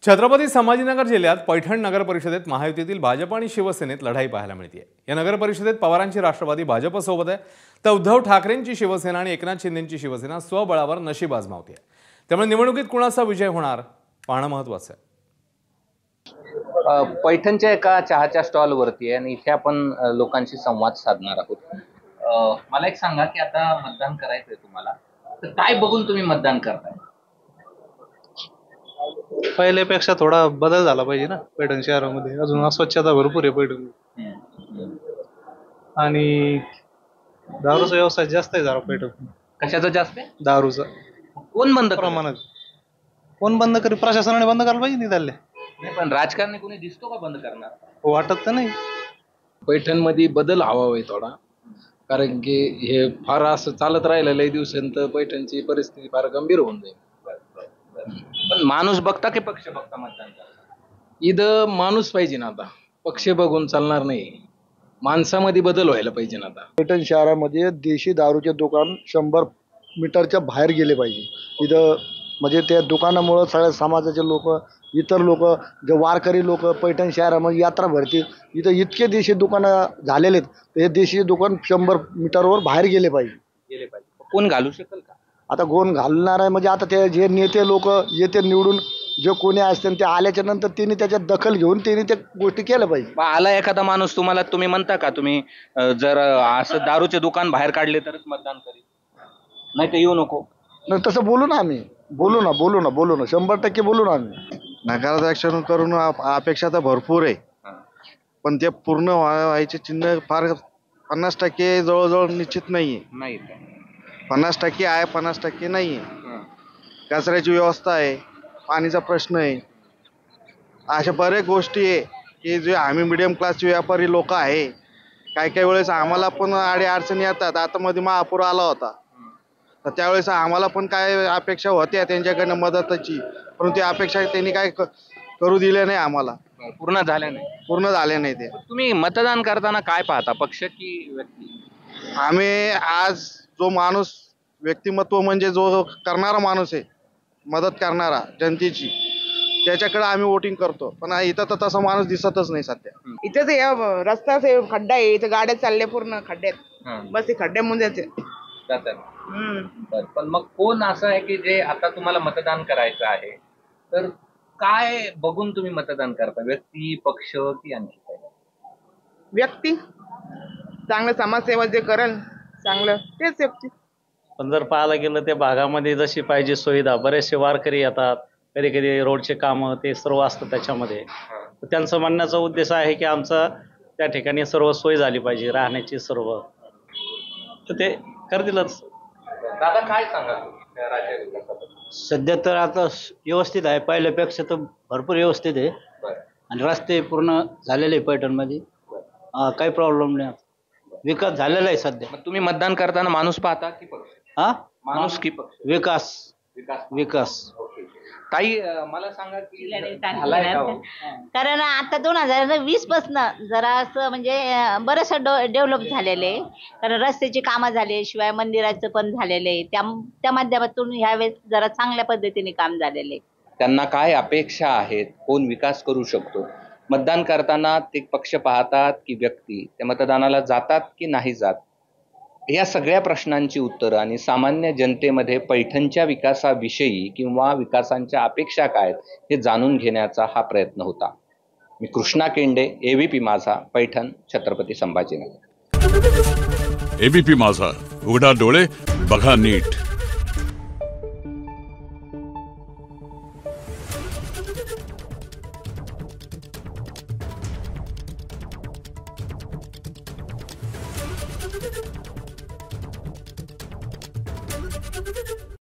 छत्रपती संभाजीनगर जिल्ह्यात पैठण नगर परिषदेत महायुतीतील भाजप आणि शिवसेनेत लढाई पाहायला मिळते। या नगर परिषदेत पवारांची राष्ट्रवादी भाजपसोबत आहे, तर उद्धव ठाकरेंची शिवसेना आणि एकनाथ शिंदेंची शिवसेना स्वबळावर नशीब आजमावते। त्यामुळे निवडणुकीत कुणाचा विजय होणार पाहणं महत्त्वाचं आहे। पैठणच्या एका चहाच्या स्टॉलवरती आहे आणि इथे आपण लोकांशी संवाद साधणार आहोत। मला एक सांगा की आता मतदान करायचंय तुम्हाला, तर काय बघून तुम्ही मतदान करताय? पहिल्यापेक्षा थोडा बदल झाला पाहिजे ना पैठण शहरामध्ये। अजून अस्वच्छता भरपूर आहे पैठण आणि दारूचा व्यवसाय जास्त आहे जरा पैठण। कशाचा जास्त आहे? दारूचा। कोण बंद प्रमाणात कोण बंद करी? प्रशासनाने बंद करायला पाहिजे निघाले नाही, पण राजकारणी कोणी दिसतो का बंद करणार? वाटत तर नाही। पैठणमध्ये बदल हवा आहे थोडा, कारण की हे फार असं चालत राहिलं लई दिवसांत पैठणची परिस्थिती फार गंभीर होऊन जाईल। पण माणूस बघता की पक्ष बघता मतदान करता? इथं माणूस पाहिजे ना, आता पक्ष बघून चालणार नाही, माणसामध्ये बदल व्हायला पाहिजे ना। आता पैठण शहरामध्ये देशी दारूचे दुकान 100 मीटरच्या बाहेर गेले पाहिजे। इथं म्हणजे त्या दुकानामुळं सगळ्या समाजाचे लोक, इतर लोक, जे वारकरी लोक पैठण शहरामध्ये यात्रा भरते, इथं इतके देशी दुकानं झालेले आहेत, तर हे देशी दुकान 100 मीटरवर बाहेर गेले पाहिजे। कोण घालू शकेल का? आता कोण घालणार आहे म्हणजे आता ते जे नेते लोक येते निवडून, जे कोणी असतील ते आल्याच्या नंतर त्यांनी त्याच्यात दखल घेऊन त्यांनी त्या गोष्टी केल्या पाहिजे। आला एखादा माणूस तुम्हाला, तुम्ही म्हणता का तुम्ही जर असं दारूचे दुकान बाहेर काढले तरच मतदान करेल, नाही तर येऊ नको? नाही तसं बोलू ना, आम्ही बोलू ना 100% बोलू ना आम्ही। नकारात्मक ऍक्शन करून अपेक्षा तर भरपूर आहे, पण ते पूर्ण व्हायचे चिन्ह फार 50% जवळजवळ निश्चित नाहीये। 50% आहे, 50% नाहीये। कचऱ्याची व्यवस्था आहे, पाणीचा प्रश्न आहे, अशा बऱ्याच गोष्टी आहे की जे आम्ही मिडियम क्लासचे व्यापारी लोक आहे, काही वेळेस आम्हाला पण अडचणी येतात। आता मध्ये महापूर आला होता, तर त्यावेळेस आम्हाला पण काय अपेक्षा होत्या त्यांच्याकडनं मदतीची, परंतु अपेक्षा त्यांनी काय करू दिले नाही आम्हाला, पूर्ण झाले नाही ते। तुम्ही मतदान करताना काय पाहता, पक्ष की व्यक्ती? आम्ही आज जो माणूस, व्यक्तिमत्व म्हणजे जो करणारा माणूस आहे, मदत करणारा जनतेची, त्याच्याकडे आम्ही वोटिंग करतो। पण इथं तर तसा माणूस दिसतच नाही सध्या। इथेच रस्ता खड्डा आहे, इथे गाड्या चालल्या पूर्ण खड्ड्यात, बस ते खड्ड्यामध्ये जातात। पण मग कोण असं आहे की जे आता तुम्हाला मतदान करायचं आहे, तर काय बघून तुम्ही मतदान करता? व्यक्ती, पक्ष की आणखी काय? व्यक्ती चांगलं समाजसेवा जे करेल चांगलं तेच व्यक्ती। पण जर पाहायला गेलं त्या भागामध्ये जशी पाहिजे सुविधा, बरेचसे वारकरी येतात, कधी कधी रोडचे कामं ते सर्व असतं त्याच्यामध्ये। त्यांचं म्हणण्याचा उद्देश आहे की आमचा त्या ठिकाणी सर्व सोय झाली पाहिजे, राहण्याची सर्व, तर ते करतीलच। दादा काय सांगा सध्या तर आता व्यवस्थित आहे, पहिल्यापेक्षा तर भरपूर व्यवस्थित आहे आणि रस्ते पूर्ण झालेले आहे पैठणमध्ये, काही प्रॉब्लेम नाही, विकास झालेला आहे सध्या। तुम्ही मतदान करताना माणूस पाहता की पक्ष? माणूस की पक्ष? विकास। ताई मला सांगा की कारण आता 2020 पासून जरा असं म्हणजे बरंचसं डेव्हलप झालेलं आहे, कारण रस्त्याची कामं झाले, शिवाय मंदिराचं पण झालेलं आहे, त्या माध्यमातून ह्यावेळेस जरा चांगल्या पद्धतीने काम झालेलं आहे। त्यांना काय अपेक्षा आहेत, कोण विकास करू शकतो? मतदान करताना ते पक्ष पाहतात की व्यक्ती? ते मतदानाला जातात की नाही जात? या सगळ्या प्रश्नांची उत्तरं आणि सामान्य जनतेमध्ये पैठणच्या विकासाविषयी किंवा विकासांच्या अपेक्षा काय आहेत हे जाणून घेण्याचा हा प्रयत्न होता। मी कृष्णा केंडे, एबीपी माझा, पैठण, छत्रपती संभाजीनगर। एबीपी माझा, उघडा डोळे बघा नीट। Thank you.